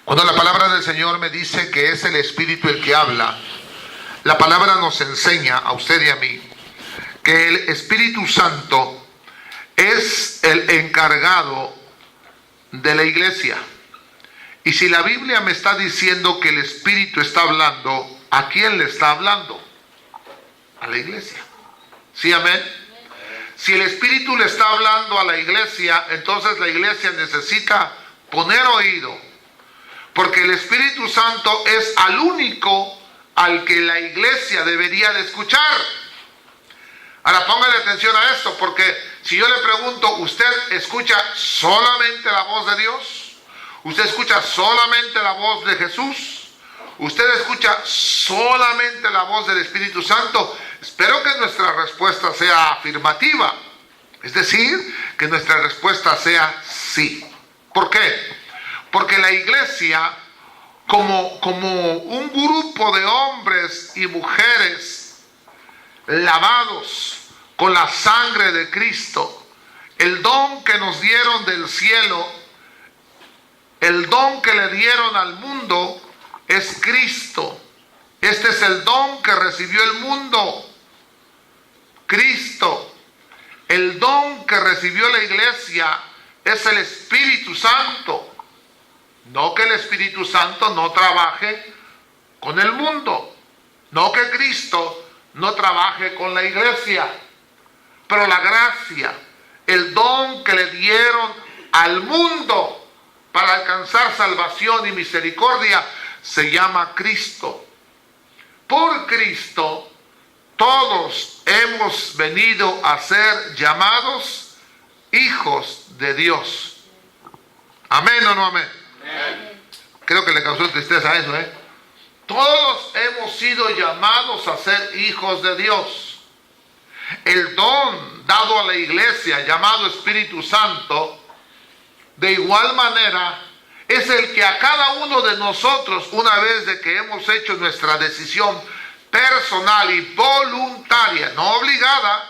Cuando la palabra del Señor me dice que es el Espíritu el que habla, la palabra nos enseña a usted y a mí que el Espíritu Santo es el encargado de la iglesia. Y si la Biblia me está diciendo que el Espíritu está hablando, ¿a quién le está hablando? A la iglesia. ¿Sí, amén? Si el Espíritu le está hablando a la iglesia, entonces la iglesia necesita poner oído, porque el Espíritu Santo es al único al que la iglesia debería de escuchar. Ahora póngale atención a esto, porque si yo le pregunto, ¿usted escucha solamente la voz de Dios? ¿Usted escucha solamente la voz de Jesús? ¿Usted escucha solamente la voz del Espíritu Santo? Espero que nuestra respuesta sea afirmativa. Es decir, que nuestra respuesta sea sí. ¿Por qué? Porque la iglesia, como un grupo de hombres y mujeres lavados con la sangre de Cristo, el don que nos dieron del cielo, el don que le dieron al mundo es Cristo. Este es el don que recibió el mundo, Cristo. El don que recibió la iglesia es el Espíritu Santo. No que el Espíritu Santo no trabaje con el mundo, no que Cristo no trabaje con la iglesia, pero la gracia, el don que le dieron al mundo para alcanzar salvación y misericordia, se llama Cristo. Por Cristo todos hemos venido a ser llamados hijos de Dios. ¿Amén o no amén? Amén. Creo que le causó tristeza eso, Todos hemos sido llamados a ser hijos de Dios. El don dado a la iglesia, llamado Espíritu Santo, de igual manera es el que a cada uno de nosotros, una vez de que hemos hecho nuestra decisión personal y voluntaria, no obligada,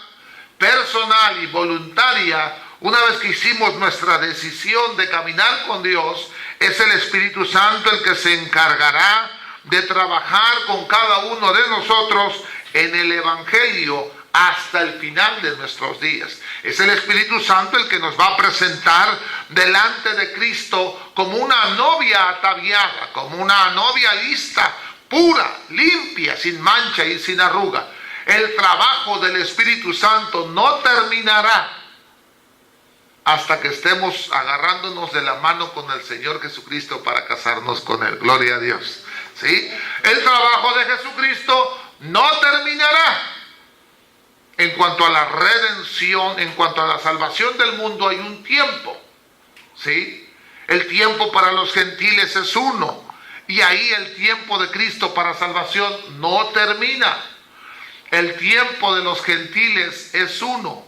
personal y voluntaria, una vez que hicimos nuestra decisión de caminar con Dios, es el Espíritu Santo el que se encargará de trabajar con cada uno de nosotros en el Evangelio hasta el final de nuestros días. Es el Espíritu Santo el que nos va a presentar delante de Cristo como una novia ataviada, como una novia lista, pura, limpia, sin mancha y sin arruga. El trabajo del Espíritu Santo no terminará hasta que estemos agarrándonos de la mano con el Señor Jesucristo para casarnos con Él. Gloria a Dios. ¿Sí? El trabajo de Jesucristo no terminará. En cuanto a la redención, en cuanto a la salvación del mundo, hay un tiempo. ¿Sí? El tiempo para los gentiles es uno. Y ahí el tiempo de Cristo para salvación no termina. El tiempo de los gentiles es uno.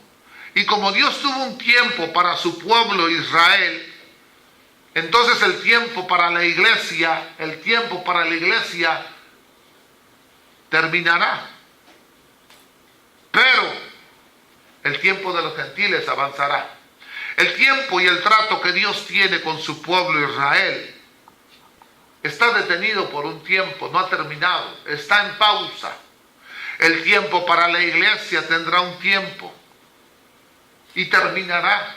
Y como Dios tuvo un tiempo para su pueblo Israel, entonces el tiempo para la iglesia terminará. Pero el tiempo de los gentiles avanzará. El tiempo y el trato que Dios tiene con su pueblo Israel está detenido por un tiempo, no ha terminado, está en pausa. El tiempo para la iglesia tendrá un tiempo y terminará.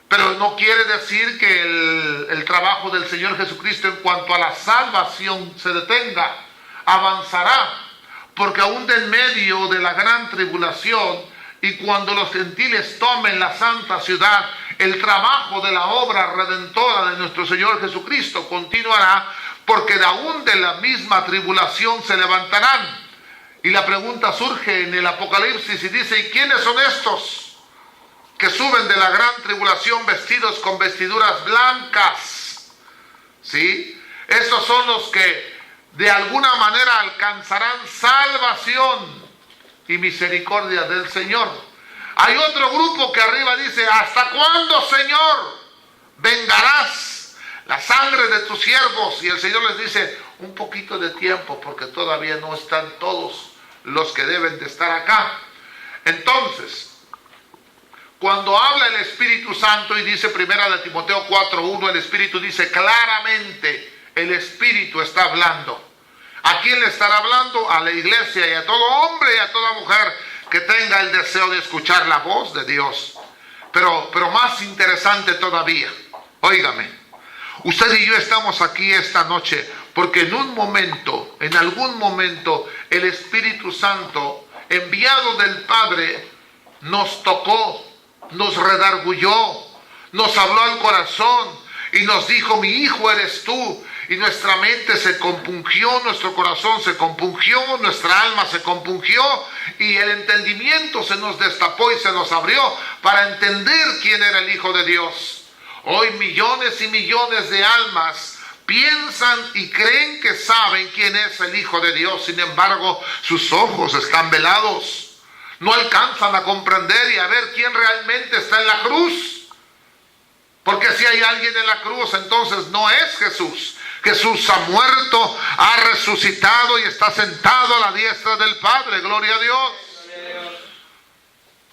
Pero no quiere decir que el trabajo del Señor Jesucristo en cuanto a la salvación se detenga, avanzará, porque aún de en medio de la gran tribulación y cuando los gentiles tomen la santa ciudad, el trabajo de la obra redentora de nuestro Señor Jesucristo continuará, porque de aún de la misma tribulación se levantarán. Y la pregunta surge en el Apocalipsis y dice, ¿y quiénes son estos que suben de la gran tribulación vestidos con vestiduras blancas? ¿Sí? Estos son los que de alguna manera alcanzarán salvación y misericordia del Señor. Hay otro grupo que arriba dice, ¿hasta cuándo, Señor, vengarás la sangre de tus siervos? Y el Señor les dice, un poquito de tiempo, porque todavía no están todos los que deben de estar acá. Entonces, cuando habla el Espíritu Santo y dice 1 Timoteo 4:1, el Espíritu dice claramente el Espíritu está hablando. ¿A quién le estará hablando? A la iglesia y a todo hombre y a toda mujer que tenga el deseo de escuchar la voz de Dios. Pero más interesante todavía, óigame, usted y yo estamos aquí esta noche porque en algún momento, el Espíritu Santo, enviado del Padre, nos tocó, nos redarguyó, nos habló al corazón y nos dijo: mi hijo eres tú. Y nuestra mente se compungió, nuestro corazón se compungió, nuestra alma se compungió y el entendimiento se nos destapó y se nos abrió para entender quién era el Hijo de Dios. Hoy millones y millones de almas piensan y creen que saben quién es el Hijo de Dios. Sin embargo, sus ojos están velados. No alcanzan a comprender y a ver quién realmente está en la cruz. Porque si hay alguien en la cruz, entonces no es Jesús. Jesús ha muerto, ha resucitado y está sentado a la diestra del Padre. Gloria a Dios.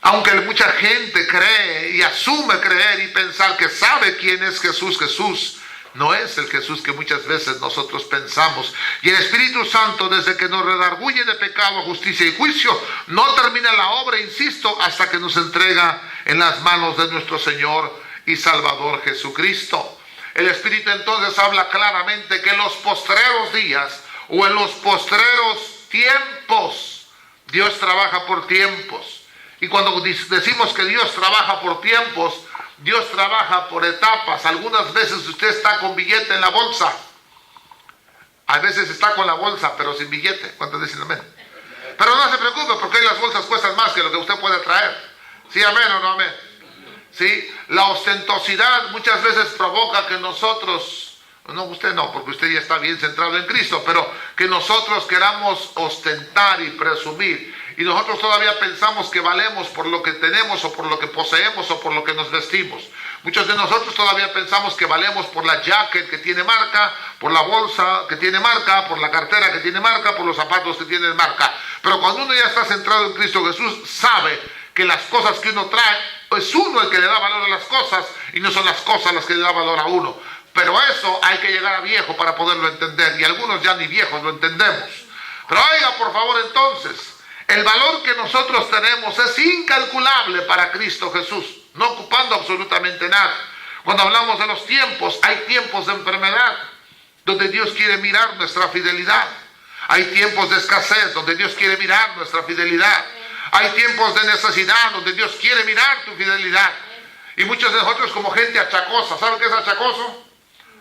Aunque mucha gente cree y asume creer y pensar que sabe quién es Jesús, Jesús no es el Jesús que muchas veces nosotros pensamos. Y el Espíritu Santo, desde que nos redarguye de pecado, justicia y juicio, no termina la obra, insisto, hasta que nos entrega en las manos de nuestro Señor y Salvador Jesucristo. El Espíritu entonces habla claramente que en los postreros días o en los postreros tiempos, Dios trabaja por tiempos. Y cuando decimos que Dios trabaja por tiempos, Dios trabaja por etapas. Algunas veces usted está con billete en la bolsa. A veces está con la bolsa, pero sin billete. ¿Cuántos dicen amén? Pero no se preocupe, porque hoy las bolsas cuestan más que lo que usted puede traer. ¿Sí, amén o no amén? ¿Sí? La ostentosidad muchas veces provoca que nosotros, no usted no, porque usted ya está bien centrado en Cristo, pero que nosotros queramos ostentar y presumir. Y nosotros todavía pensamos que valemos por lo que tenemos o por lo que poseemos o por lo que nos vestimos. Muchos de nosotros todavía pensamos que valemos por la jacket que tiene marca, por la bolsa que tiene marca, por la cartera que tiene marca, por los zapatos que tienen marca. Pero cuando uno ya está centrado en Cristo Jesús, sabe que las cosas que uno trae, es uno el que le da valor a las cosas y no son las cosas las que le da valor a uno. Pero eso hay que llegar a viejo para poderlo entender, y algunos ya ni viejos lo entendemos. Pero oiga, por favor, entonces, el valor que nosotros tenemos es incalculable para Cristo Jesús, no ocupando absolutamente nada. Cuando hablamos de los tiempos, hay tiempos de enfermedad donde Dios quiere mirar nuestra fidelidad. Hay tiempos de escasez donde Dios quiere mirar nuestra fidelidad. Hay tiempos de necesidad donde Dios quiere mirar tu fidelidad. Y muchos de nosotros como gente achacosa, ¿saben qué es achacoso?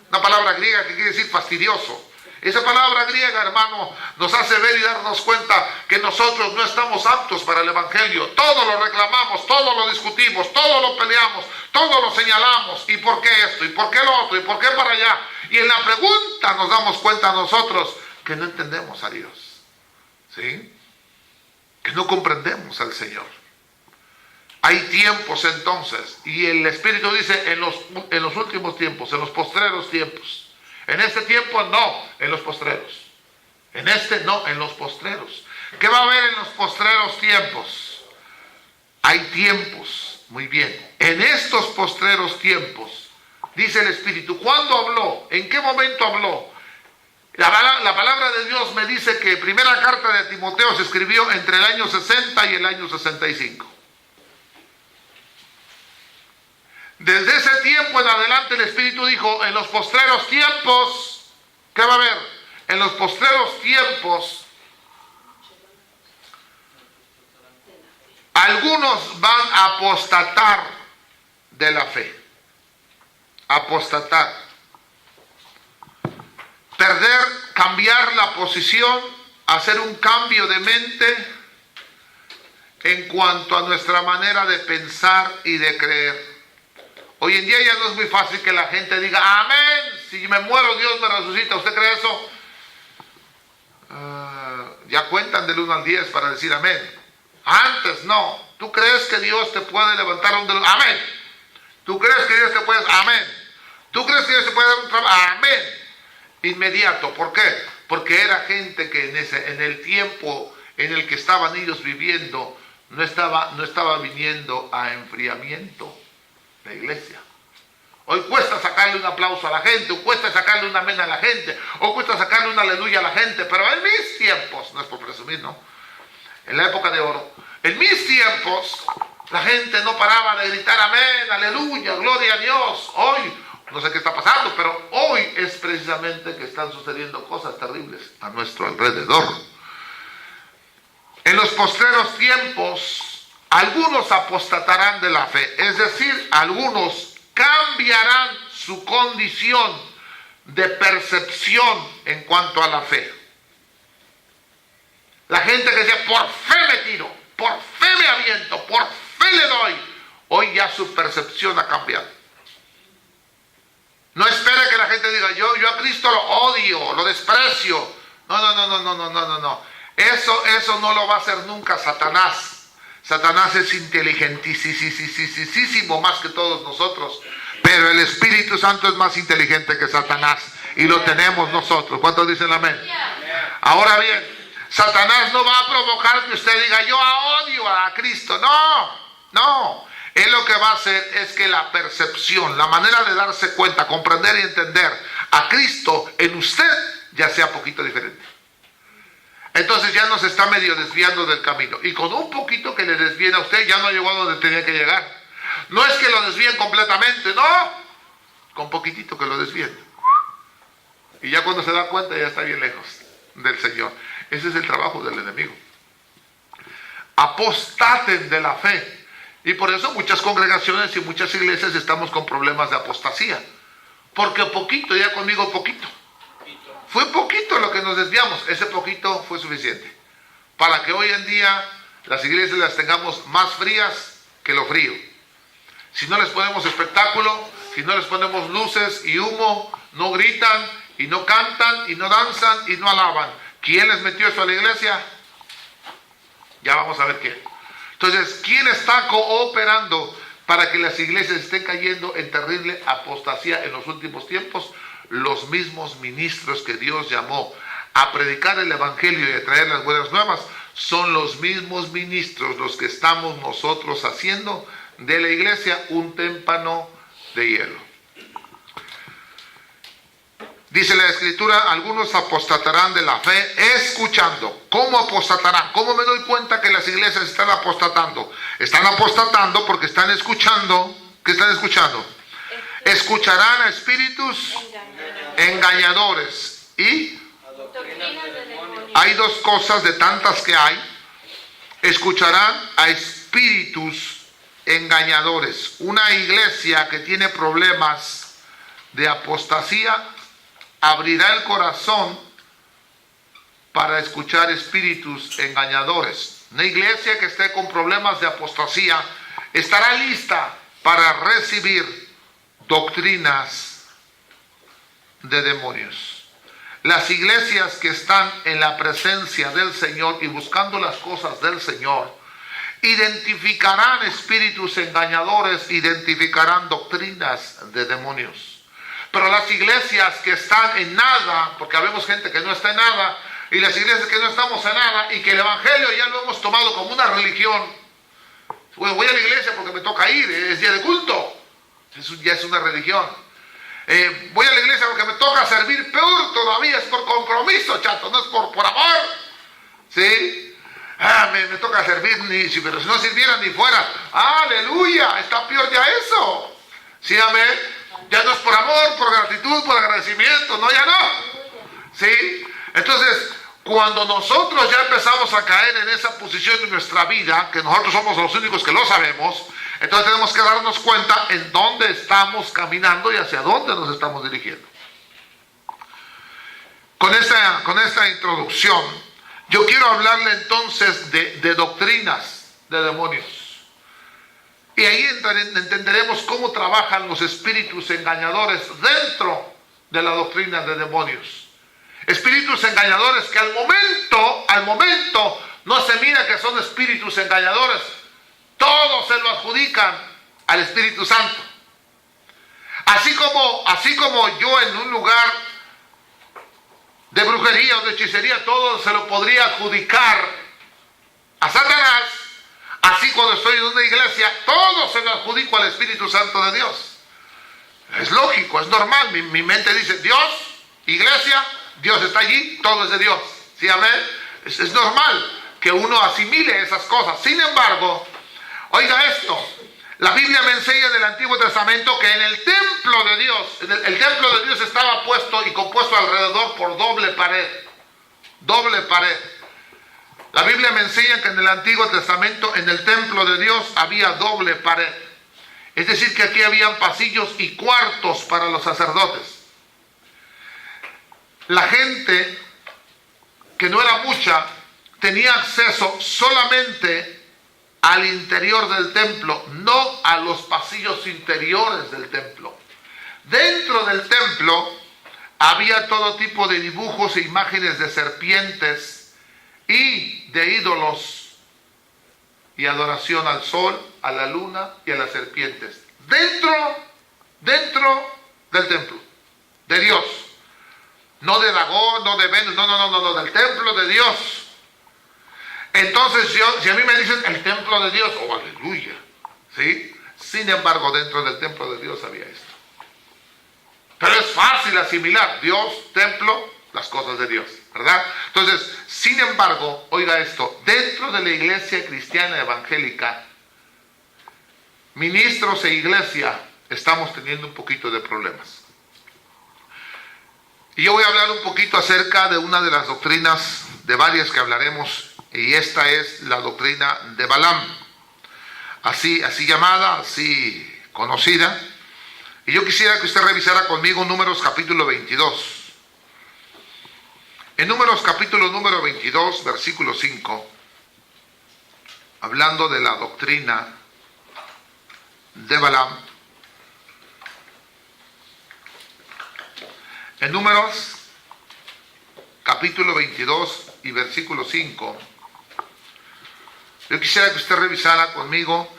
Una palabra griega que quiere decir fastidioso. Esa palabra griega, hermano, nos hace ver y darnos cuenta que nosotros no estamos aptos para el Evangelio. Todo lo reclamamos, todo lo discutimos, todo lo peleamos, todo lo señalamos. ¿Y por qué esto? ¿Y por qué lo otro? ¿Y por qué para allá? Y en la pregunta nos damos cuenta nosotros que no entendemos a Dios. ¿Sí? Que no comprendemos al Señor. Hay tiempos entonces, y el Espíritu dice en los últimos tiempos, en los postreros tiempos. En este tiempo no, en los postreros. En este no, en los postreros. ¿Qué va a haber en los postreros tiempos? Hay tiempos, muy bien. En estos postreros tiempos, dice el Espíritu, ¿cuándo habló? ¿En qué momento habló? La palabra de Dios me dice que primera carta de Timoteo se escribió entre el año 60 y el año 65. Desde ese tiempo en adelante el Espíritu dijo, en los postreros tiempos, ¿qué va a haber? En los postreros tiempos, algunos van a apostatar de la fe. Apostatar. Perder, cambiar la posición, hacer un cambio de mente en cuanto a nuestra manera de pensar y de creer. Hoy en día ya no es muy fácil que la gente diga, amén, si me muero Dios me resucita. ¿Usted cree eso? Ya cuentan del 1 al 10 para decir amén. Antes no. ¿Tú crees que Dios te puede levantar un dedo? Amén. ¿Tú crees que Dios te puede? Amén. ¿Tú crees que Dios te puede dar un trabajo? Amén. Inmediato. ¿Por qué? Porque era gente que en el tiempo en el que estaban ellos viviendo no estaba viniendo a enfriamiento la iglesia. Hoy cuesta sacarle un aplauso a la gente, o cuesta sacarle un amén a la gente, o cuesta sacarle un aleluya a la gente, pero en mis tiempos, no es por presumir, ¿no? En la época de oro, en mis tiempos, la gente no paraba de gritar amén, aleluya, gloria a Dios. Hoy, no sé qué está pasando, pero hoy es precisamente que están sucediendo cosas terribles a nuestro alrededor. En los postreros tiempos, algunos apostatarán de la fe, es decir, algunos cambiarán su condición de percepción en cuanto a la fe. La gente que decía, por fe me tiro, por fe me aviento, por fe le doy, hoy ya su percepción ha cambiado. No espere que la gente diga, yo a Cristo lo odio, lo desprecio. No. Eso no lo va a hacer nunca Satanás. Satanás es inteligentísimo más que todos nosotros. Pero el Espíritu Santo es más inteligente que Satanás. Y lo tenemos nosotros. ¿Cuántos dicen amén? Ahora bien, Satanás no va a provocar que usted diga, yo odio a Cristo. No. Él lo que va a hacer es que la percepción, la manera de darse cuenta, comprender y entender a Cristo en usted ya sea poquito diferente. Entonces ya nos está medio desviando del camino. Y con un poquito que le desvíen a usted, ya no llegó a donde tenía que llegar. No es que lo desvíen completamente, no. Con poquitito que lo desvíen. Y ya cuando se da cuenta ya está bien lejos del Señor. Ese es el trabajo del enemigo. Apostaten de la fe. Y por eso muchas congregaciones y muchas iglesias estamos con problemas de apostasía. Porque poquito, ya conmigo poquito. Fue poquito lo que nos desviamos. Ese poquito fue suficiente. Para que hoy en día las iglesias las tengamos más frías que lo frío. Si no les ponemos espectáculo, si no les ponemos luces y humo, no gritan y no cantan y no danzan y no alaban. ¿Quién les metió eso a la iglesia? Ya vamos a ver quién. Entonces, ¿quién está cooperando para que las iglesias estén cayendo en terrible apostasía en los últimos tiempos? Los mismos ministros que Dios llamó a predicar el evangelio y a traer las buenas nuevas, son los mismos ministros los que estamos nosotros haciendo de la iglesia un témpano de hielo. Dice la Escritura, algunos apostatarán de la fe escuchando. ¿Cómo apostatarán? ¿Cómo me doy cuenta que las iglesias están apostatando? Están apostatando porque están escuchando. ¿Qué están escuchando? Escucharán a espíritus engañadores. Y hay dos cosas de tantas que hay. Escucharán a espíritus engañadores. Una iglesia que tiene problemas de apostasía abrirá el corazón para escuchar espíritus engañadores. Una iglesia que esté con problemas de apostasía estará lista para recibir doctrinas de demonios. Las iglesias que están en la presencia del Señor y buscando las cosas del Señor, identificarán espíritus engañadores, identificarán doctrinas de demonios. Pero las iglesias que están en nada, porque habemos gente que no está en nada, y las iglesias que no estamos en nada, y que el evangelio ya lo hemos tomado como una religión. Bueno, voy a la iglesia porque me toca ir, es día de culto. Eso ya es una religión. Voy a la iglesia porque me toca servir, peor todavía, es por compromiso, chato, no es por amor. ¿Sí? Me toca servir, pero si no sirviera ni fuera. ¡Aleluya! Está peor ya eso. ¿Sí, amén? Ya no es por amor, por gratitud, por agradecimiento, no, ya no. ¿Sí? Entonces, cuando nosotros ya empezamos a caer en esa posición de nuestra vida, que nosotros somos los únicos que lo sabemos, entonces tenemos que darnos cuenta en dónde estamos caminando y hacia dónde nos estamos dirigiendo. Con esta introducción, yo quiero hablarle entonces de doctrinas de demonios. Y ahí entenderemos cómo trabajan los espíritus engañadores dentro de la doctrina de demonios. Espíritus engañadores que al momento no se mira que son espíritus engañadores. Todos se lo adjudican al Espíritu Santo. Así como yo en un lugar de brujería o de hechicería, todo se lo podría adjudicar a Satanás. Así cuando estoy en una iglesia, todo se lo adjudico al Espíritu Santo de Dios. Es lógico, es normal. Mi mente dice, Dios, iglesia, Dios está allí, todo es de Dios. ¿Sí, amén? Es normal que uno asimile esas cosas. Sin embargo, oiga esto, la Biblia me enseña en el Antiguo Testamento que en el templo de Dios, el templo de Dios estaba puesto y compuesto alrededor por doble pared. Doble pared. La Biblia me enseña que en el Antiguo Testamento, en el templo de Dios, había doble pared. Es decir, que aquí habían pasillos y cuartos para los sacerdotes. La gente, que no era mucha, tenía acceso solamente al interior del templo, no a los pasillos interiores del templo. Dentro del templo había todo tipo de dibujos e imágenes de serpientes y de ídolos y adoración al sol, a la luna y a las serpientes. Dentro del templo de Dios. No de Dagón, no de Venus, no, del templo de Dios. Entonces si a mí me dicen el templo de Dios, oh aleluya, ¿sí? Sin embargo, dentro del templo de Dios había esto. Pero es fácil asimilar Dios, templo, las cosas de Dios, ¿verdad? Entonces, sin embargo, oiga esto, dentro de la iglesia cristiana evangélica, ministros e iglesia, estamos teniendo un poquito de problemas. Y yo voy a hablar un poquito acerca de una de las doctrinas, de varias que hablaremos, y esta es la doctrina de Balaam, así llamada, así conocida. Y yo quisiera que usted revisara conmigo Números capítulo 22. En Números capítulo número 22, versículo 5, hablando de la doctrina de Balaam. En Números capítulo 22 y versículo 5, yo quisiera que usted revisara conmigo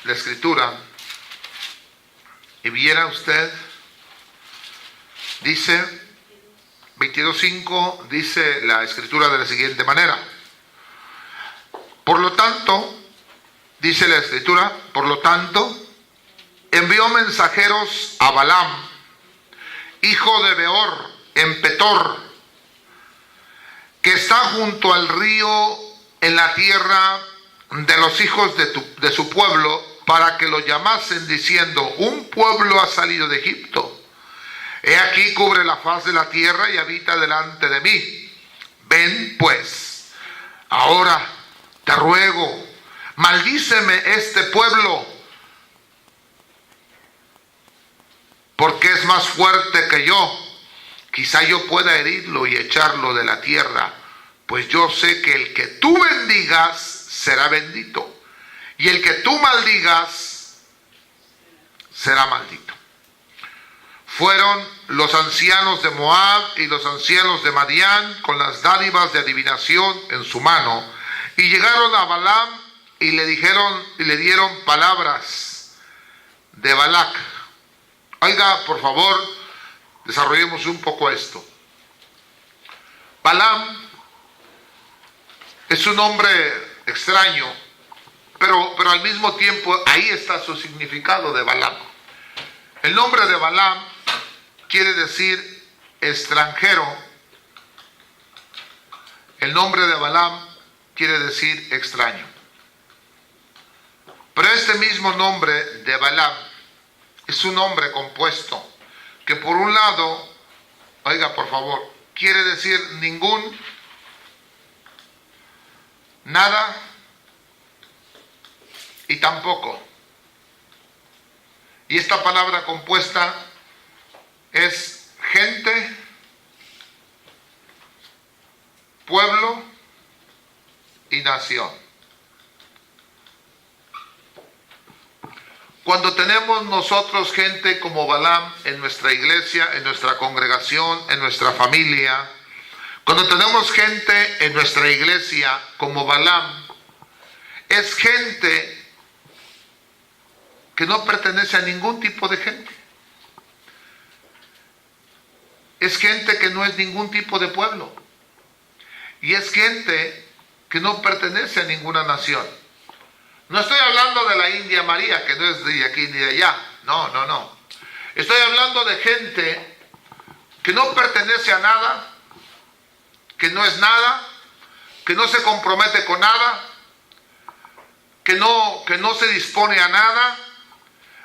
la escritura y viera usted, dice 22:5, dice la escritura de la siguiente manera: por lo tanto, dice la escritura, por lo tanto, envió mensajeros a Balaam, hijo de Beor, en Petor, que está junto al río en la tierra de los hijos de su pueblo, para que lo llamasen diciendo: un pueblo ha salido de Egipto. He aquí cubre la faz de la tierra y habita delante de mí. Ven pues, ahora te ruego, maldíceme este pueblo, porque es más fuerte que yo. Quizá yo pueda herirlo y echarlo de la tierra, pues yo sé que el que tú bendigas será bendito, y el que tú maldigas será maldito. Fueron los ancianos de Moab y los ancianos de Madián con las dádivas de adivinación en su mano, y llegaron a Balaam y le dieron palabras de Balac. Oiga, por favor, desarrollemos un poco esto. Balaam es un nombre extraño, pero al mismo tiempo ahí está su significado de Balaam. El nombre de Balaam quiere decir extranjero. El nombre de Balaam quiere decir extraño. Pero este mismo nombre de Balaam es un nombre compuesto que por un lado, oiga por favor, quiere decir ningún, nada y tampoco. Y esta palabra compuesta es gente, pueblo y nación. Cuando tenemos nosotros gente como Balaam en nuestra iglesia, en nuestra congregación, en nuestra familia, cuando tenemos gente en nuestra iglesia como Balaam, es gente que no pertenece a ningún tipo de gente. Es gente que no es ningún tipo de pueblo. Y es gente que no pertenece a ninguna nación. No estoy hablando de la India María, que no es de aquí ni de allá. No, no, no. Estoy hablando de gente que no pertenece a nada, que no es nada, que no se compromete con nada, que no se dispone a nada.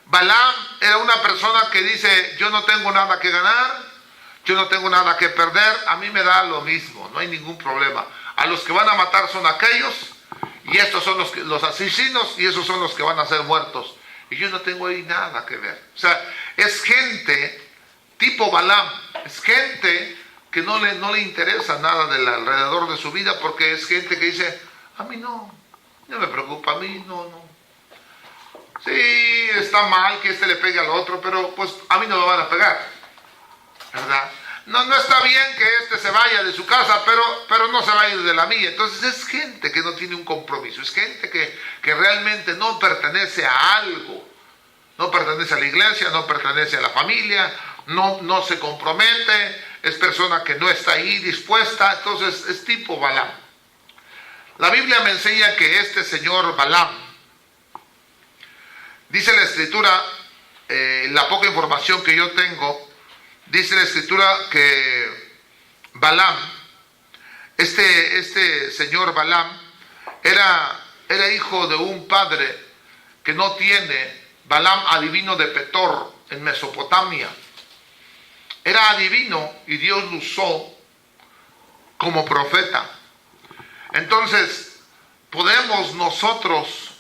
Balaam era una persona que dice, yo no tengo nada que ganar, yo no tengo nada que perder, a mí me da lo mismo, no hay ningún problema. A los que van a matar son aquellos, y estos son los asesinos, y esos son los que van a ser muertos. Y yo no tengo ahí nada que ver. O sea, es gente tipo Balaam, es gente que no le interesa nada del alrededor de su vida, porque es gente que dice, a mí no me preocupa, a mí no. Sí, está mal que este le pegue al otro, pero pues a mí no me van a pegar, ¿verdad? No está bien que este se vaya de su casa, pero no se va a ir de la mía. Entonces es gente que no tiene un compromiso, es gente que realmente no pertenece a algo, no pertenece a la iglesia, no pertenece a la familia, no se compromete, es persona que no está ahí dispuesta. Entonces es tipo Balaam. La Biblia me enseña que este señor Balaam, dice la Escritura, la poca información que yo tengo, dice la Escritura que Balaam, este señor Balaam, era hijo de un padre que no tiene. Balaam, adivino de Petor, en Mesopotamia. Era adivino y Dios lo usó como profeta. Entonces, podemos nosotros,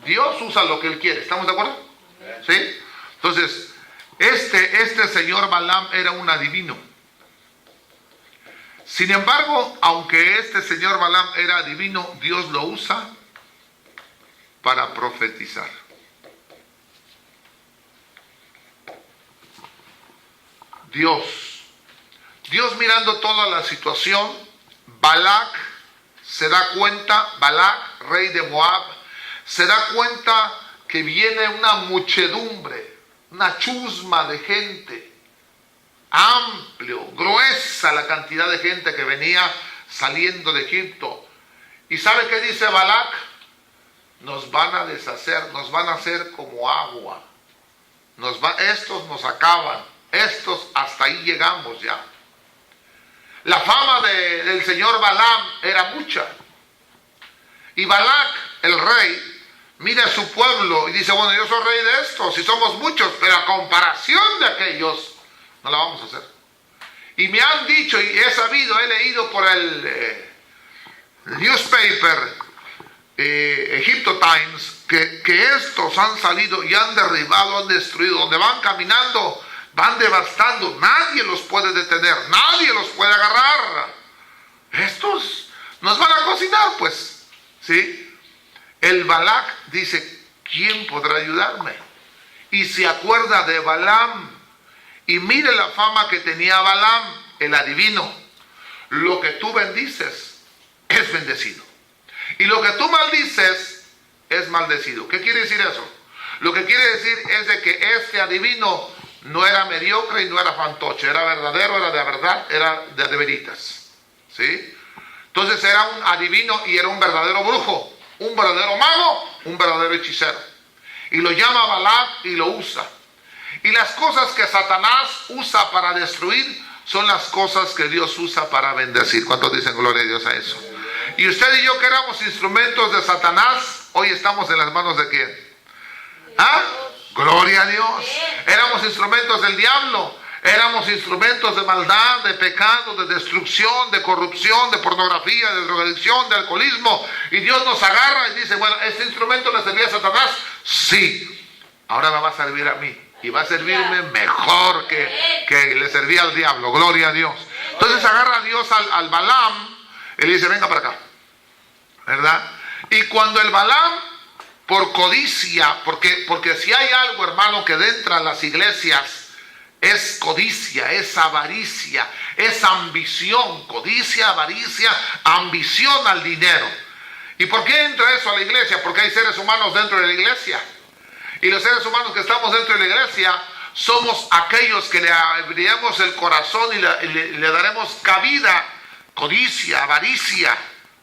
Dios usa lo que Él quiere, ¿estamos de acuerdo? ¿Sí? Entonces, este señor Balaam era un adivino. Sin embargo, aunque este señor Balaam era adivino, Dios lo usa para profetizar. Dios mirando toda la situación, Balac se da cuenta, Balac, rey de Moab, se da cuenta que viene una muchedumbre, una chusma de gente, amplio, gruesa la cantidad de gente que venía saliendo de Egipto. ¿Y sabe qué dice Balac? Nos van a deshacer, nos van a hacer como agua. Estos nos acaban, estos hasta ahí llegamos ya. La fama del señor Balaam era mucha. Y Balac, el rey, mira a su pueblo y dice, bueno, yo soy rey de estos y somos muchos, pero a comparación de aquellos, no la vamos a hacer. Y me han dicho, y he sabido, he leído por el newspaper Egipto Times, que estos han salido y han derribado, han destruido, donde van caminando, van devastando, nadie los puede detener, nadie los puede agarrar. Estos nos van a cocinar, pues, ¿sí? El Balac dice, ¿quién podrá ayudarme? Y se acuerda de Balaam, y mire la fama que tenía Balaam, el adivino. Lo que tú bendices es bendecido, y lo que tú maldices es maldecido. ¿Qué quiere decir eso? Lo que quiere decir es de que este adivino no era mediocre y no era fantoche, era verdadero, era de verdad, era de veritas, ¿sí? Entonces era un adivino y era un verdadero brujo, un verdadero mago, un verdadero hechicero. Y lo llama Balac y lo usa. Y las cosas que Satanás usa para destruir son las cosas que Dios usa para bendecir. ¿Cuántos dicen gloria a Dios a eso? Y usted y yo, que éramos instrumentos de Satanás, hoy estamos en las manos de ¿quién? ¿Ah? Gloria a Dios. Éramos instrumentos del diablo, éramos instrumentos de maldad, de pecado, de destrucción, de corrupción, de pornografía, de drogadicción, de alcoholismo. Y Dios nos agarra y dice, bueno, ¿este instrumento le servía a Satanás? Sí. Ahora me va a servir a mí. Y va a servirme mejor que le servía al diablo. Gloria a Dios. Entonces agarra a Dios al Balaam y le dice, venga para acá, ¿verdad? Y cuando el Balaam, por codicia, porque si hay algo, hermano, que entra a las iglesias, es codicia, es avaricia, es ambición. Codicia, avaricia, ambición al dinero. ¿Y por qué entra eso a la iglesia? Porque hay seres humanos dentro de la iglesia. Y los seres humanos que estamos dentro de la iglesia somos aquellos que le abriremos el corazón y le daremos cabida. Codicia, avaricia,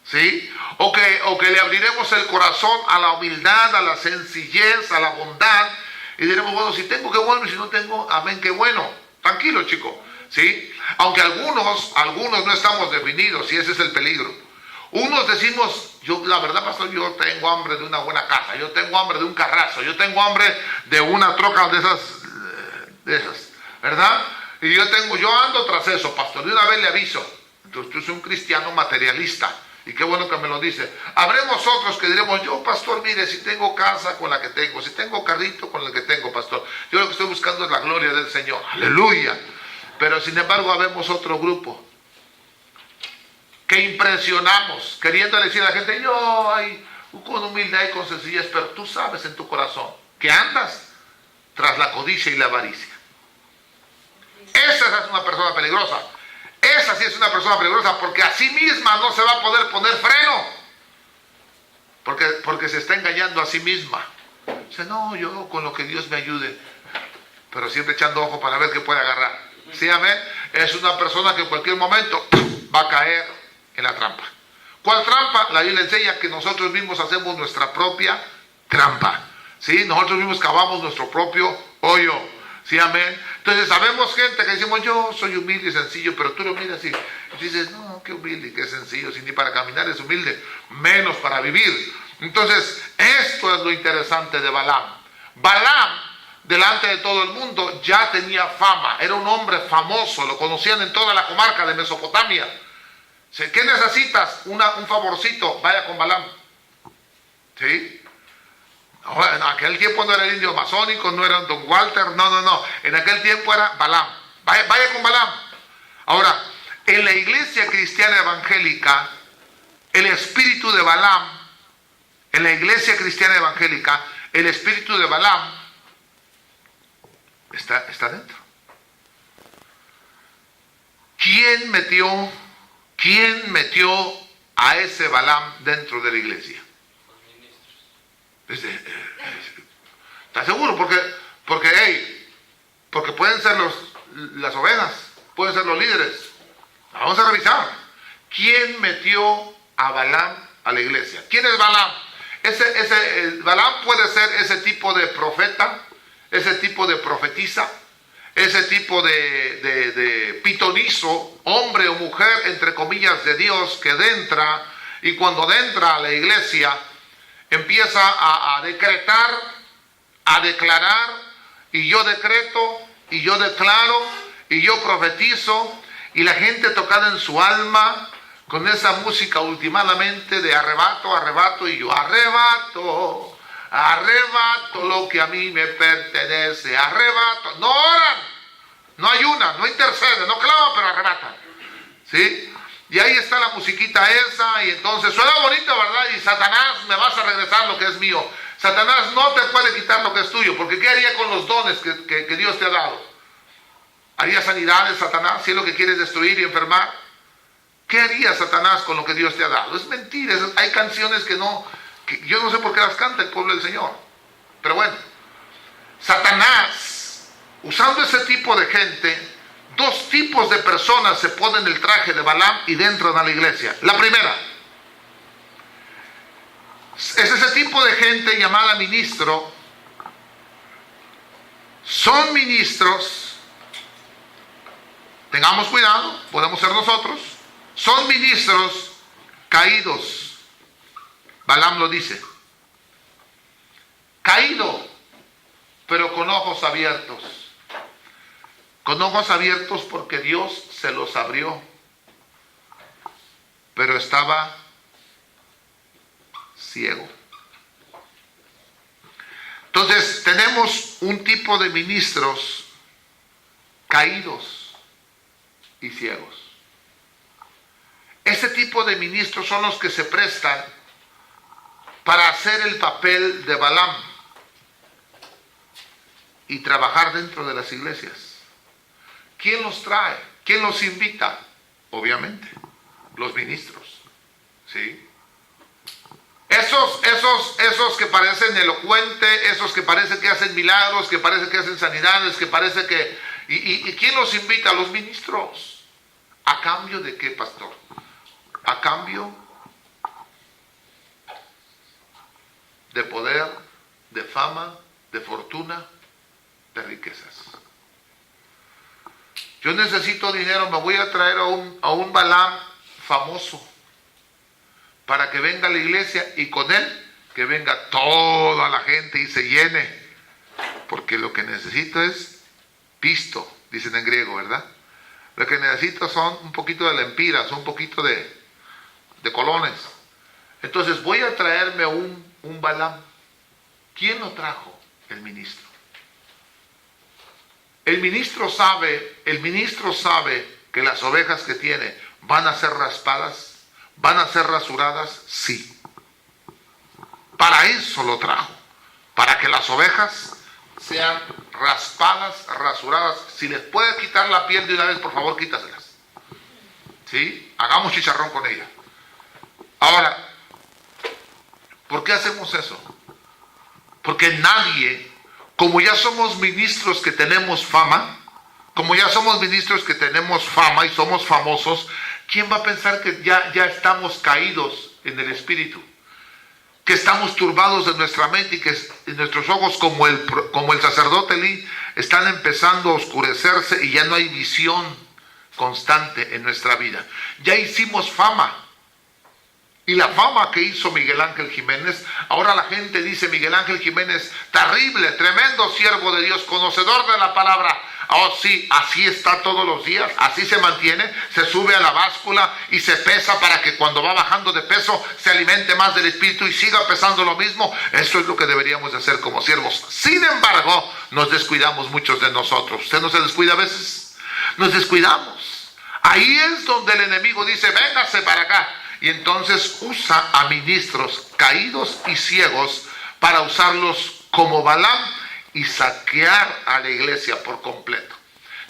¿sí? O que le abriremos el corazón a la humildad, a la sencillez, a la bondad, y diremos, bueno, si tengo, qué bueno, y si no tengo, amén, qué bueno. Tranquilo, chico, ¿sí? Aunque algunos no estamos definidos, y ese es el peligro. Unos decimos, la verdad, pastor, yo tengo hambre de una buena casa, yo tengo hambre de un carrazo, yo tengo hambre de una troca de esas, ¿verdad? Y yo ando tras eso, pastor, de una vez le aviso. Entonces tú eres un cristiano materialista, y qué bueno que me lo dice. Habremos otros que diremos, yo, pastor, mire, si tengo casa con la que tengo, si tengo carrito con el que tengo, pastor, yo lo que estoy buscando es la gloria del Señor, aleluya. Pero sin embargo, habemos otro grupo que impresionamos, queriendo decir a la gente, yo con humildad y con sencillez, pero tú sabes en tu corazón que andas tras la codicia y la avaricia. Esa es una persona peligrosa. Esa sí es una persona peligrosa, porque a sí misma no se va a poder poner freno, porque se está engañando a sí misma. Dice, no, yo con lo que Dios me ayude, pero siempre echando ojo para ver qué puede agarrar. ¿Sí, amén? Es una persona que en cualquier momento va a caer en la trampa. ¿Cuál trampa? La Biblia enseña que nosotros mismos hacemos nuestra propia trampa, ¿sí? Nosotros mismos cavamos nuestro propio hoyo, ¿sí? Amén. Entonces sabemos gente que decimos, yo soy humilde y sencillo, pero tú lo miras y dices, no, qué humilde y qué sencillo, si ni para caminar es humilde, menos para vivir. Entonces esto es lo interesante de Balaam. Balaam, delante de todo el mundo, ya tenía fama, era un hombre famoso, lo conocían en toda la comarca de Mesopotamia. ¿Qué necesitas? Un favorcito, vaya con Balaam. ¿Sí? No, en aquel tiempo no era el indio masónico, no era Don Walter, no. En aquel tiempo era Balaam. Vaya con Balaam. Ahora, en la iglesia cristiana evangélica, el espíritu de Balaam, en la iglesia cristiana evangélica, el espíritu de Balaam está dentro. ¿Quién metió a ese Balaam dentro de la iglesia? ¿Estás seguro? Porque pueden ser las ovejas, pueden ser los líderes. Vamos a revisar. ¿Quién metió a Balaam a la iglesia? ¿Quién es Balaam? Balaam puede ser ese tipo de profeta, ese tipo de profetisa, ese tipo de pitonizo, hombre o mujer, entre comillas, de Dios, que entra, y cuando entra a la iglesia, empieza a decretar, a declarar, y yo decreto, y yo declaro, y yo profetizo, y la gente tocada en su alma, con esa música últimamente de arrebato, y yo arrebato lo que a mí me pertenece, arrebato. No oran, no ayunan, no interceden, no claman, pero arrebatan, ¿sí? Y ahí está la musiquita esa, y entonces suena bonito, ¿verdad? Y Satanás, me vas a regresar lo que es mío. Satanás no te puede quitar lo que es tuyo, porque ¿qué haría con los dones que Dios te ha dado? ¿Haría sanidades, Satanás, si es lo que quieres destruir y enfermar? ¿Qué haría Satanás con lo que Dios te ha dado? Es mentira, hay canciones que yo no sé por qué las canta el pueblo del Señor. Pero bueno, Satanás, usando ese tipo de gente, dos tipos de personas se ponen el traje de Balaam y entran a la iglesia. La primera es ese tipo de gente llamada ministro. Son ministros, tengamos cuidado, podemos ser nosotros. Son ministros caídos. Balaam lo dice. Caído, pero con ojos abiertos. Con ojos abiertos porque Dios se los abrió. Pero estaba ciego. Entonces tenemos un tipo de ministros caídos y ciegos. Ese tipo de ministros son los que se prestan para hacer el papel de Balaam y trabajar dentro de las iglesias. ¿Quién los trae? ¿Quién los invita? Obviamente, los ministros. ¿Sí? Esos que parecen elocuentes, esos que parece que hacen milagros, que parece que hacen sanidades, que parece que... ¿Y quién los invita? Los ministros. ¿A cambio de qué, pastor? A cambio de poder, de fama, de fortuna, de riquezas. Yo necesito dinero, me voy a traer a un Balaam famoso para que venga a la iglesia y con él que venga toda la gente y se llene, porque lo que necesito es pisto, dicen en griego, ¿verdad? Lo que necesito son un poquito de lempiras, un poquito de colones. Entonces voy a traerme un Balaam. ¿Quién lo trajo? El ministro. El ministro sabe que las ovejas que tiene van a ser raspadas, van a ser rasuradas, sí. Para eso lo trajo, para que las ovejas sean raspadas, rasuradas. Si les puede quitar la piel de una vez, por favor, quítaselas. ¿Sí? Hagamos chicharrón con ella. Ahora, ¿por qué hacemos eso? Porque nadie, como ya somos ministros que tenemos fama, y somos famosos, ¿quién va a pensar que ya estamos caídos en el espíritu? Que estamos turbados de nuestra mente y que nuestros ojos, como el sacerdote Elí, están empezando a oscurecerse y ya no hay visión constante en nuestra vida. Ya hicimos fama. Y la fama que hizo Miguel Ángel Jiménez, ahora la gente dice: Miguel Ángel Jiménez, terrible, tremendo siervo de Dios, conocedor de la palabra. Oh sí, así está todos los días, así se mantiene, se sube a la báscula y se pesa para que cuando va bajando de peso se alimente más del espíritu y siga pesando lo mismo. Eso es lo que deberíamos de hacer como siervos. Sin embargo, nos descuidamos muchos de nosotros. ¿Usted no se descuida a veces? Nos descuidamos. Ahí es donde el enemigo dice: véngase para acá. Y entonces usa a ministros caídos y ciegos para usarlos como Balaam y saquear a la iglesia por completo.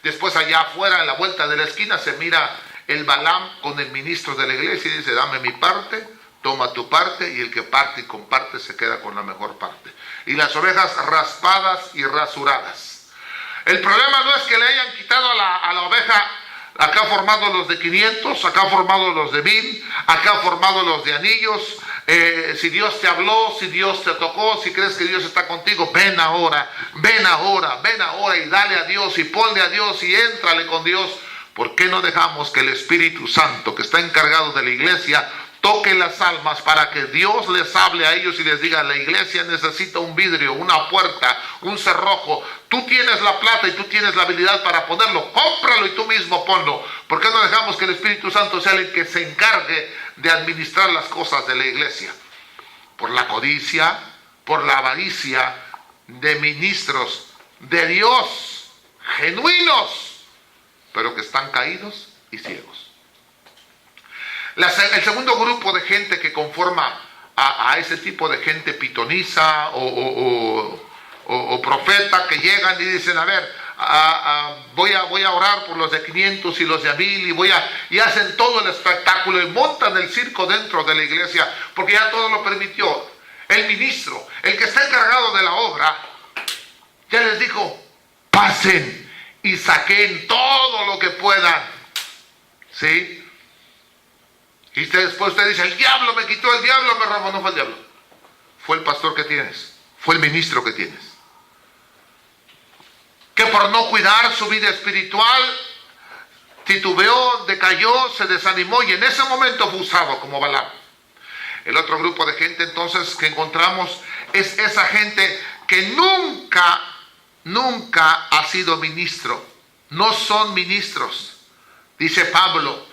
Después allá afuera, en la vuelta de la esquina, se mira el Balaam con el ministro de la iglesia y dice: dame mi parte, toma tu parte, y el que parte y comparte se queda con la mejor parte. Y las ovejas raspadas y rasuradas. El problema no es que le hayan quitado a la oveja. Acá formado los de 500, acá formado los de 1000, acá formado los de anillos. Si Dios te habló, si Dios te tocó, si crees que Dios está contigo, ven ahora y dale a Dios y ponle a Dios y éntrale con Dios. ¿Por qué no dejamos que el Espíritu Santo, que está encargado de la iglesia, toque las almas para que Dios les hable a ellos y les diga: la iglesia necesita un vidrio, una puerta, un cerrojo? Tú tienes la plata y tú tienes la habilidad para ponerlo, cómpralo y tú mismo ponlo. ¿Por qué no dejamos que el Espíritu Santo sea el que se encargue de administrar las cosas de la iglesia? Por la codicia, por la avaricia de ministros de Dios, genuinos, pero que están caídos y ciegos. El segundo grupo de gente que conforma a ese tipo de gente pitoniza o profeta, que llegan y dicen: a ver, voy a orar por los de 500 y los de 1000 y hacen todo el espectáculo y montan el circo dentro de la iglesia, porque ya todo lo permitió. El ministro, el que está encargado de la obra, ya les dijo: pasen y saquen todo lo que puedan, ¿sí? Y después usted dice: el diablo me quitó, el diablo me robó. No fue el diablo, fue el pastor que tienes, fue el ministro que tienes, que por no cuidar su vida espiritual titubeó, decayó, se desanimó y en ese momento fue usado como Balaam. El otro grupo de gente entonces que encontramos es esa gente que nunca ha sido ministro, no son ministros. Dice Pablo: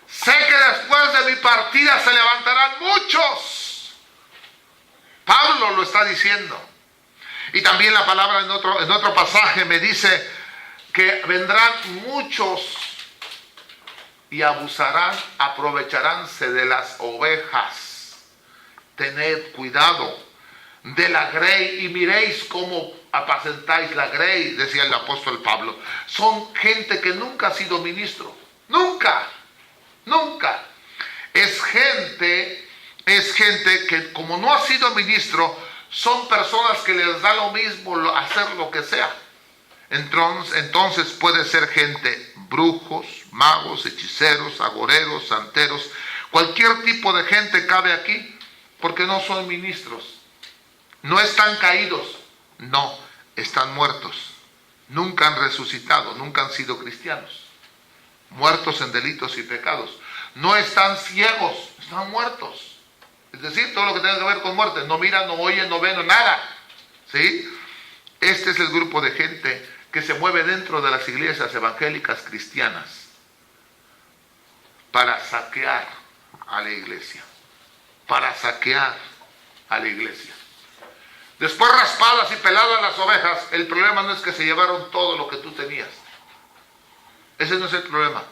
sé que después de mi partida se levantarán muchos. Pablo lo está diciendo. Y también la palabra en otro pasaje me dice que vendrán muchos y abusarán, aprovecharánse de las ovejas. Tened cuidado de la grey y miréis cómo apacentáis la grey, decía el apóstol Pablo. Son gente que nunca ha sido ministro. Nunca. Es gente que, como no ha sido ministro, son personas que les da lo mismo hacer lo que sea. Entonces puede ser gente, brujos, magos, hechiceros, agoreros, santeros, cualquier tipo de gente cabe aquí, porque no son ministros. No están caídos, no, están muertos. Nunca han resucitado, nunca han sido cristianos. Muertos en delitos y pecados. No están ciegos, están muertos. Es decir, todo lo que tiene que ver con muerte. No miran, no oyen, no ven, no nada. ¿Sí? Este es el grupo de gente que se mueve dentro de las iglesias evangélicas cristianas para saquear a la iglesia. Para saquear a la iglesia. Después raspadas y peladas las ovejas, el problema no es que se llevaron todo lo que tú tenías. Ese no es el problema.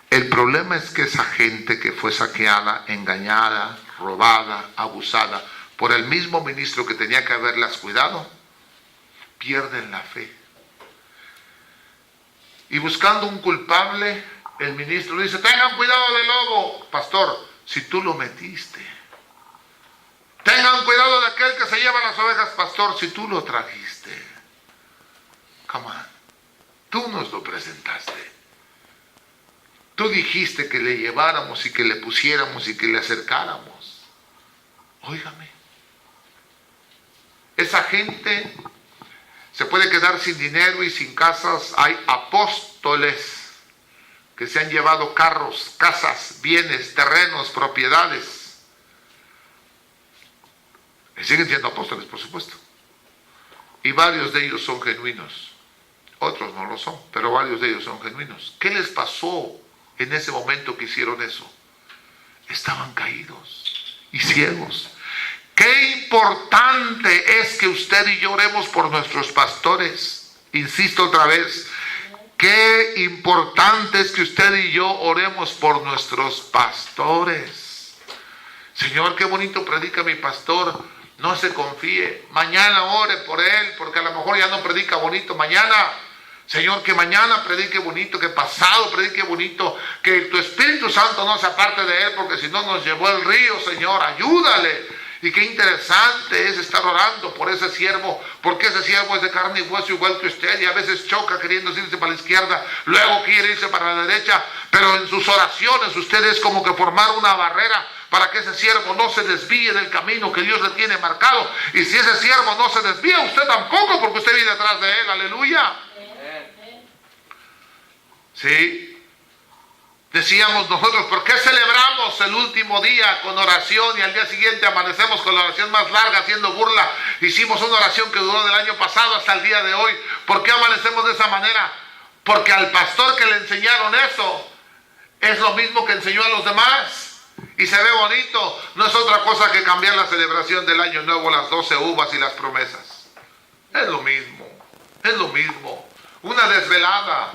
El problema es que esa gente que fue saqueada, engañada, robada, abusada por el mismo ministro que tenía que haberlas cuidado, pierden la fe. Y buscando un culpable, el ministro dice: tengan cuidado del lobo. Pastor, si tú lo metiste. Tengan cuidado de aquel que se lleva las ovejas. Pastor, si tú lo trajiste. Come on. Tú nos lo presentaste. Tú dijiste que le lleváramos y que le pusiéramos y que le acercáramos. Óigame. Esa gente se puede quedar sin dinero y sin casas. Hay apóstoles que se han llevado carros, casas, bienes, terrenos, propiedades. Y siguen siendo apóstoles, por supuesto. Y varios de ellos son genuinos. Otros no lo son, pero varios de ellos son genuinos. ¿Qué les pasó en ese momento que hicieron eso? Estaban caídos y ciegos. Qué importante es que usted y yo oremos por nuestros pastores. Insisto otra vez, qué importante es que usted y yo oremos por nuestros pastores. Señor, qué bonito predica mi pastor. No se confíe. Mañana ore por él, porque a lo mejor ya no predica bonito. Mañana, Señor, que mañana predique bonito, que pasado predique bonito, que tu Espíritu Santo no se aparte de él, porque si no nos llevó el río, Señor, ayúdale. Y qué interesante es estar orando por ese siervo, porque ese siervo es de carne y hueso igual que usted, y a veces choca queriendo irse para la izquierda, luego quiere irse para la derecha, pero en sus oraciones usted es como que formar una barrera para que ese siervo no se desvíe del camino que Dios le tiene marcado. Y si ese siervo no se desvía, usted tampoco, porque usted viene atrás de él. Aleluya. Sí. Decíamos nosotros, ¿por qué celebramos el último día con oración y al día siguiente amanecemos con la oración más larga haciendo burla? Hicimos una oración que duró del año pasado hasta el día de hoy. ¿Por qué amanecemos de esa manera? Porque al pastor que le enseñaron eso es lo mismo que enseñó a los demás. Y se ve bonito. No es otra cosa que cambiar la celebración del año nuevo, las 12 uvas y las promesas. Es lo mismo. Es lo mismo. Una desvelada.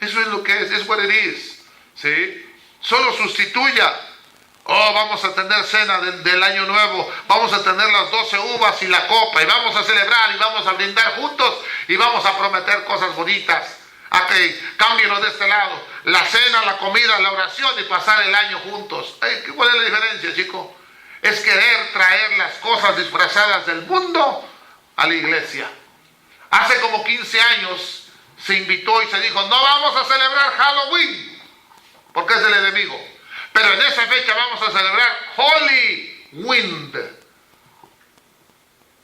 Eso es lo que es what it is. ¿Sí? Solo sustituya. Oh, vamos a tener cena del año nuevo. Vamos a tener las 12 uvas y la copa. Y vamos a celebrar y vamos a brindar juntos. Y vamos a prometer cosas bonitas. Ok, cámbielo de este lado. La cena, la comida, la oración y pasar el año juntos. ¿Cuál es la diferencia, chico? Es querer traer las cosas disfrazadas del mundo a la iglesia. Hace como 15 años se invitó y se dijo: no vamos a celebrar Halloween, porque es el enemigo. Pero en esa fecha vamos a celebrar Holy Wind.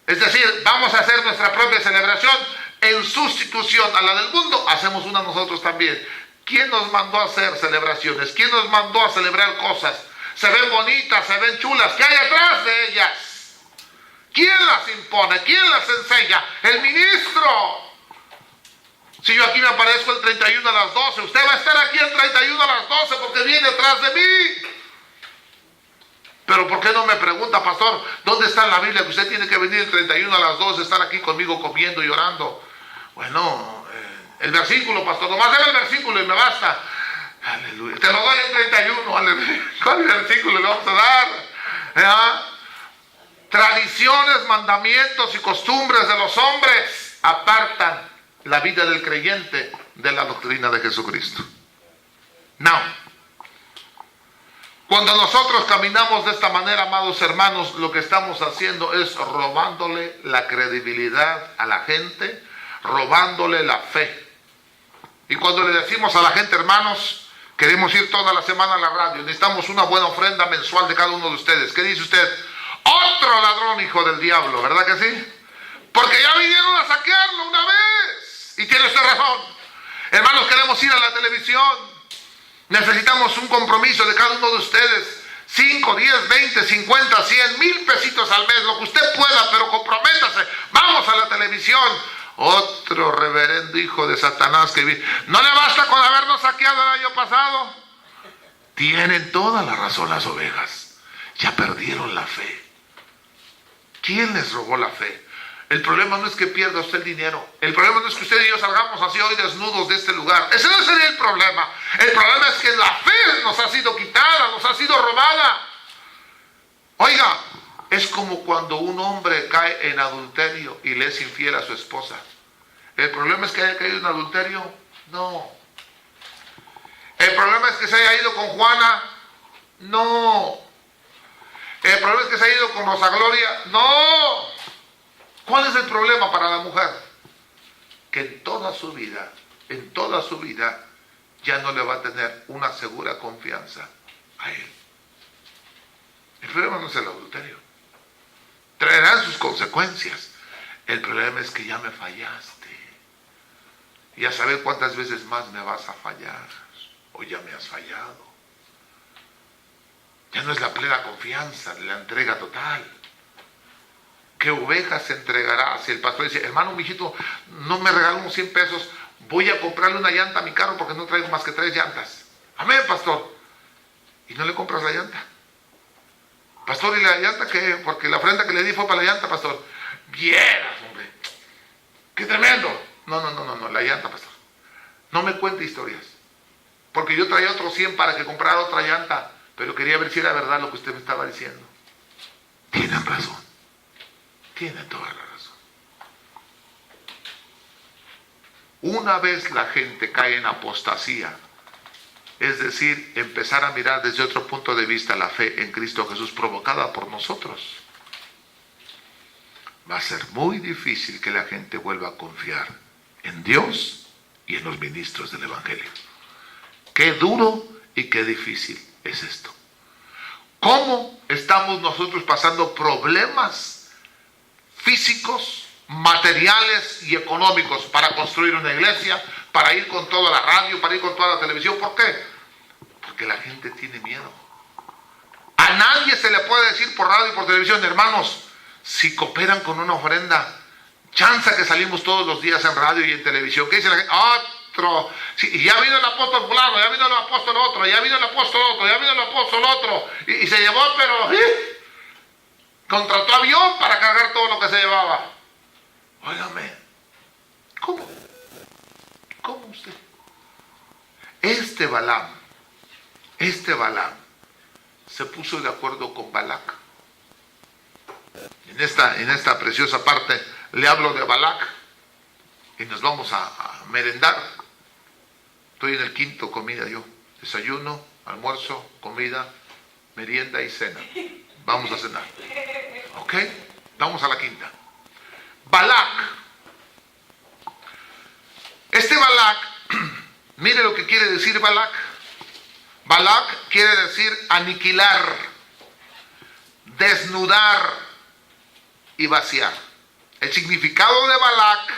Es decir, vamos a hacer nuestra propia celebración en sustitución a la del mundo. Hacemos una nosotros también. ¿Quién nos mandó a hacer celebraciones? ¿Quién nos mandó a celebrar cosas? Se ven bonitas, se ven chulas. ¿Qué hay atrás de ellas? ¿Quién las impone? ¿Quién las enseña? El ministro. Si yo aquí me aparezco el 31 a las 12, usted va a estar aquí el 31 a las 12 porque viene atrás de mí. Pero ¿por qué no me pregunta, pastor, dónde está en la Biblia que usted tiene que venir el 31 a las 12, estar aquí conmigo comiendo y orando? Bueno, el versículo, pastor, nomás debe el versículo y me basta. Aleluya. Te lo doy el 31, aleluya. ¿Cuál versículo le vamos a dar? Tradiciones, mandamientos y costumbres de los hombres apartan la vida del creyente de la doctrina de Jesucristo. Now, cuando nosotros caminamos de esta manera, amados hermanos, lo que estamos haciendo es robándole la credibilidad a la gente, robándole la fe. Y cuando le decimos a la gente, hermanos, queremos ir toda la semana a la radio, necesitamos una buena ofrenda mensual de cada uno de ustedes. ¿Qué dice usted? Otro ladrón, hijo del diablo, ¿verdad que sí? Porque ya vinieron a saquearlo una vez. Y tiene usted razón. Hermanos, queremos ir a la televisión. Necesitamos un compromiso de cada uno de ustedes. 5, 10, 20, 50, 100, 1000 pesitos al mes, lo que usted pueda, pero comprométase. Vamos a la televisión. Otro reverendo hijo de Satanás que vive. ¿No le basta con habernos saqueado el año pasado? Tienen toda la razón las ovejas. Ya perdieron la fe. ¿Quién les robó la fe? El problema no es que pierda usted el dinero. El problema no es que usted y yo salgamos así hoy desnudos de este lugar. Ese no sería el problema. El problema es que la fe nos ha sido quitada, nos ha sido robada. Oiga, es como cuando un hombre cae en adulterio y le es infiel a su esposa. ¿El problema es que haya caído en adulterio? No. ¿El problema es que se haya ido con Juana? No. ¿El problema es que se haya ido con Rosa Gloria? No. ¿Cuál es el problema para la mujer? Que en toda su vida, ya no le va a tener una segura confianza a él. El problema no es el adulterio. Traerán sus consecuencias. El problema es que ya me fallaste. Y a saber cuántas veces más me vas a fallar. O ya me has fallado. Ya no es la plena confianza, la entrega total. ¿Qué oveja se entregará? Si el pastor dice, hermano, mijito, no me regaló unos 100 pesos, voy a comprarle una llanta a mi carro porque no traigo más que 3 llantas. Amén, pastor. ¿Y no le compras la llanta? Pastor, ¿y la llanta qué? Porque la ofrenda que le di fue para la llanta, pastor. Vieras, hombre. ¡Qué tremendo! No, la llanta, pastor. No me cuente historias. Porque yo traía otros 100 para que comprara otra llanta, pero quería ver si era verdad lo que usted me estaba diciendo. Tienen razón. Tienen toda la razón. Una vez la gente cae en apostasía, es decir, empezar a mirar desde otro punto de vista la fe en Cristo Jesús provocada por nosotros, va a ser muy difícil que la gente vuelva a confiar en Dios y en los ministros del Evangelio. Qué duro y qué difícil es esto. ¿Cómo estamos nosotros pasando problemas físicos, materiales y económicos para construir una iglesia, para ir con toda la radio, para ir con toda la televisión? ¿Por qué? Porque la gente tiene miedo. A nadie se le puede decir por radio y por televisión, hermanos, si cooperan con una ofrenda, chanza que salimos todos los días en radio y en televisión. ¿Qué dice la gente? Otro. Sí, y ya vino el apóstol fulano, ya vino el apóstol otro, ya vino el apóstol otro, ya vino el apóstol otro. Y se llevó, pero contrató avión para cargar todo lo que se llevaba. Óigame, ¿cómo? ¿Cómo usted? Este Balaam se puso de acuerdo con Balac. En esta preciosa parte le hablo de Balac y nos vamos a merendar. Estoy en el quinto comida yo. Desayuno, almuerzo, comida, merienda y cena. Vamos a cenar. ¿Ok? Vamos a la quinta. Balac. Este Balac, mire lo que quiere decir Balac. Balac quiere decir aniquilar, desnudar y vaciar. El significado de Balac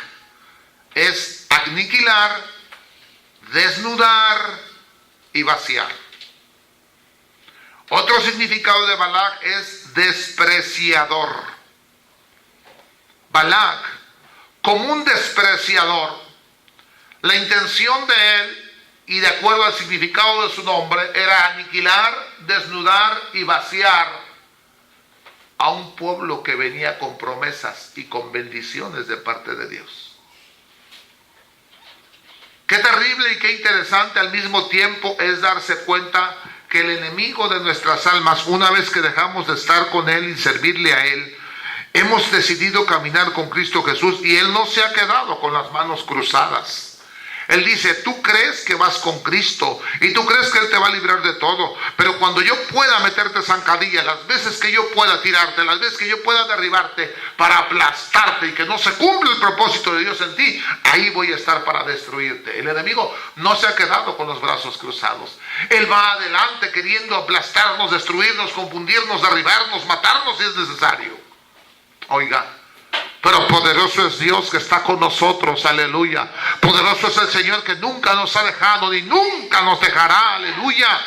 es aniquilar, desnudar y vaciar. Otro significado de Balac es despreciador. Balac, como un despreciador, la intención de él, y de acuerdo al significado de su nombre, era aniquilar, desnudar y vaciar a un pueblo que venía con promesas y con bendiciones de parte de Dios. Qué terrible y qué interesante al mismo tiempo es darse cuenta que el enemigo de nuestras almas, una vez que dejamos de estar con él y servirle a él, hemos decidido caminar con Cristo Jesús y él no se ha quedado con las manos cruzadas. Él dice, tú crees que vas con Cristo y tú crees que Él te va a librar de todo, pero cuando yo pueda meterte zancadilla, las veces que yo pueda tirarte, las veces que yo pueda derribarte para aplastarte y que no se cumpla el propósito de Dios en ti, ahí voy a estar para destruirte. El enemigo no se ha quedado con los brazos cruzados. Él va adelante queriendo aplastarnos, destruirnos, confundirnos, derribarnos, matarnos si es necesario. Oiga, pero poderoso es Dios que está con nosotros, aleluya. Poderoso es el Señor que nunca nos ha dejado ni nunca nos dejará, aleluya.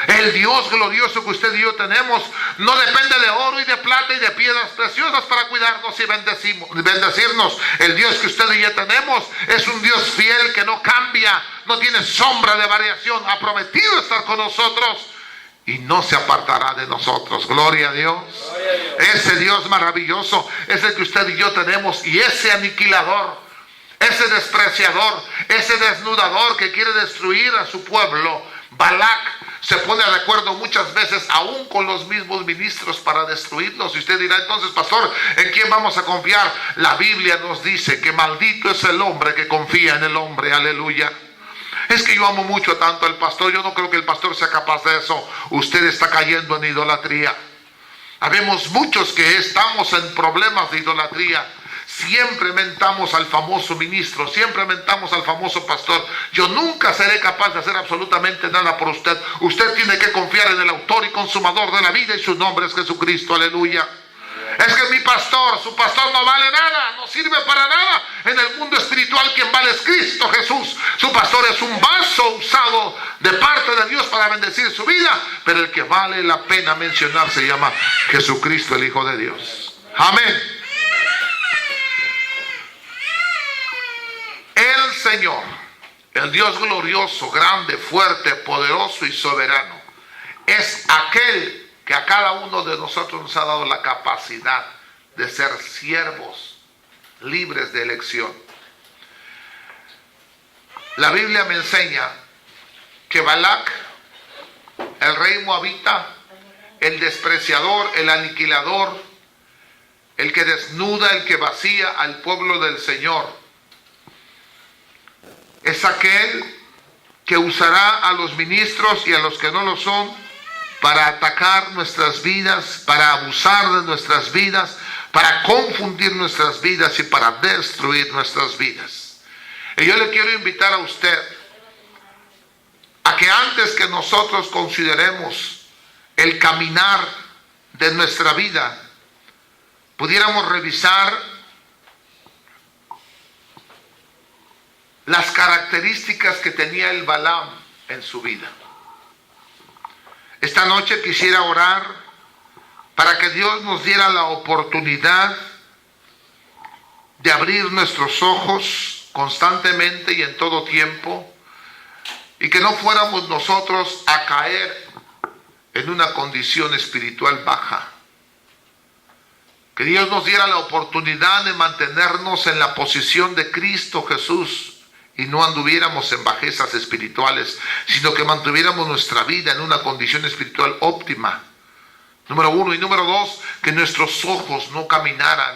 El Dios glorioso que usted y yo tenemos no depende de oro y de plata y de piedras preciosas para cuidarnos y bendecirnos. El Dios que usted y yo tenemos es un Dios fiel que no cambia, no tiene sombra de variación. Ha prometido estar con nosotros y no se apartará de nosotros. Gloria a Dios. Ese Dios maravilloso es el que usted y yo tenemos, y ese aniquilador, ese despreciador, ese desnudador que quiere destruir a su pueblo, Balac, se pone de acuerdo muchas veces aún con los mismos ministros para destruirlos. Y usted dirá, entonces, pastor, ¿en quién vamos a confiar? La Biblia nos dice que maldito es el hombre que confía en el hombre, aleluya. Es que yo amo mucho tanto al pastor, yo no creo que el pastor sea capaz de eso. Usted está cayendo en idolatría. Habemos muchos que estamos en problemas de idolatría. Siempre mentamos al famoso ministro, siempre mentamos al famoso pastor. Yo nunca seré capaz de hacer absolutamente nada por usted. Usted tiene que confiar en el autor y consumador de la vida, y su nombre es Jesucristo, aleluya. Es que mi pastor, su pastor no vale nada, no sirve para nada. En el mundo espiritual quien vale es Cristo Jesús. Su pastor es un vaso usado de parte de Dios para bendecir su vida, pero el que vale la pena mencionar se llama Jesucristo, el Hijo de Dios. Amén. El Señor, el Dios glorioso, grande, fuerte, poderoso y soberano, es aquel que a cada uno de nosotros nos ha dado la capacidad de ser siervos libres de elección. La Biblia me enseña que Balac, el rey moabita, el despreciador, el aniquilador, el que desnuda, el que vacía al pueblo del Señor, es aquel que usará a los ministros y a los que no lo son para atacar nuestras vidas, para abusar de nuestras vidas, para confundir nuestras vidas y para destruir nuestras vidas. Y yo le quiero invitar a usted a que antes que nosotros consideremos el caminar de nuestra vida, pudiéramos revisar las características que tenía el Balaam en su vida. Esta noche quisiera orar para que Dios nos diera la oportunidad de abrir nuestros ojos constantemente y en todo tiempo, y que no fuéramos nosotros a caer en una condición espiritual baja. Que Dios nos diera la oportunidad de mantenernos en la posición de Cristo Jesús, y no anduviéramos en bajezas espirituales, sino que mantuviéramos nuestra vida en una condición espiritual óptima. Número uno. Y número dos, que nuestros ojos no caminaran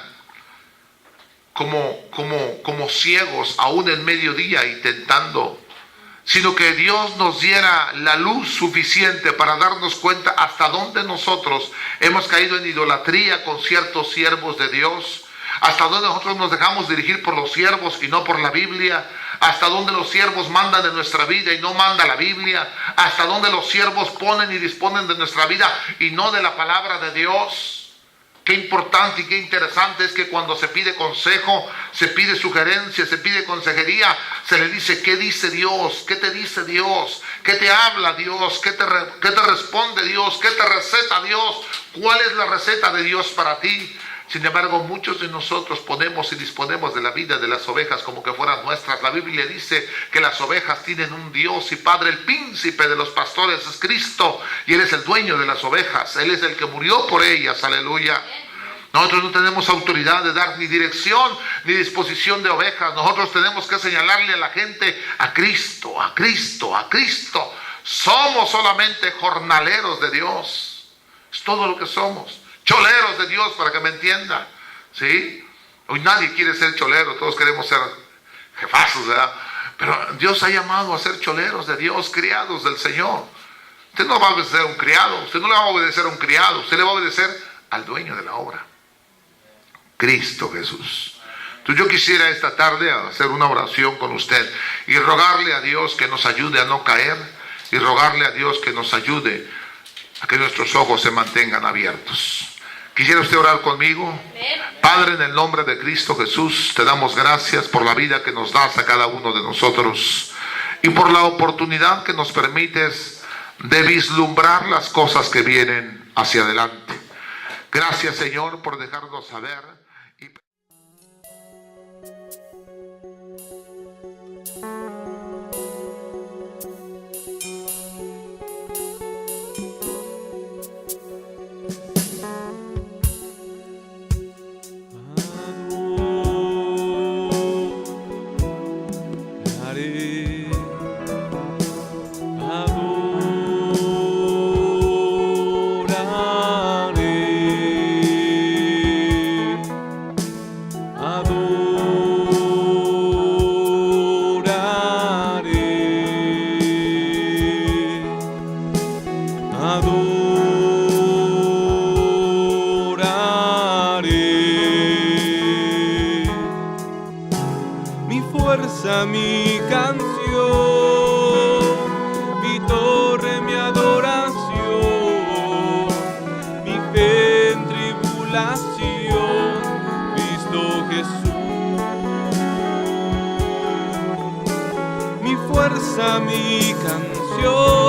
como ciegos, aún en mediodía intentando, sino que Dios nos diera la luz suficiente para darnos cuenta hasta dónde nosotros hemos caído en idolatría con ciertos siervos de Dios, hasta dónde nosotros nos dejamos dirigir por los siervos y no por la Biblia, hasta dónde los siervos mandan de nuestra vida y no manda la Biblia, hasta dónde los siervos ponen y disponen de nuestra vida y no de la palabra de Dios. Qué importante y qué interesante es que cuando se pide consejo, se pide sugerencia, se pide consejería, se le dice qué dice Dios, qué te dice Dios, qué te habla Dios, qué te responde Dios, qué te receta Dios, cuál es la receta de Dios para ti. Sin embargo, muchos de nosotros ponemos y disponemos de la vida de las ovejas como que fueran nuestras. La Biblia dice que las ovejas tienen un Dios y Padre. El príncipe de los pastores es Cristo, y Él es el dueño de las ovejas. Él es el que murió por ellas, aleluya. Nosotros no tenemos autoridad de dar ni dirección ni disposición de ovejas. Nosotros tenemos que señalarle a la gente a Cristo, a Cristo, a Cristo. Somos solamente jornaleros de Dios. Es todo lo que somos. Choleros de Dios, para que me entienda, ¿sí? Hoy nadie quiere ser cholero, todos queremos ser jefazos, ¿verdad? Pero Dios ha llamado a ser choleros de Dios, criados del Señor. Usted no va a obedecer a un criado, usted no le va a obedecer a un criado, usted le va a obedecer al dueño de la obra, Cristo Jesús. Entonces yo quisiera esta tarde hacer una oración con usted y rogarle a Dios que nos ayude a no caer, y rogarle a Dios que nos ayude a que nuestros ojos se mantengan abiertos. ¿Quisiera usted orar conmigo? Padre, en el nombre de Cristo Jesús, te damos gracias por la vida que nos das a cada uno de nosotros y por la oportunidad que nos permites de vislumbrar las cosas que vienen hacia adelante. Gracias, Señor, por dejarnos saber. Mi canción, mi torre, mi adoración, mi fe en tribulación, Cristo Jesús. Mi fuerza, mi canción.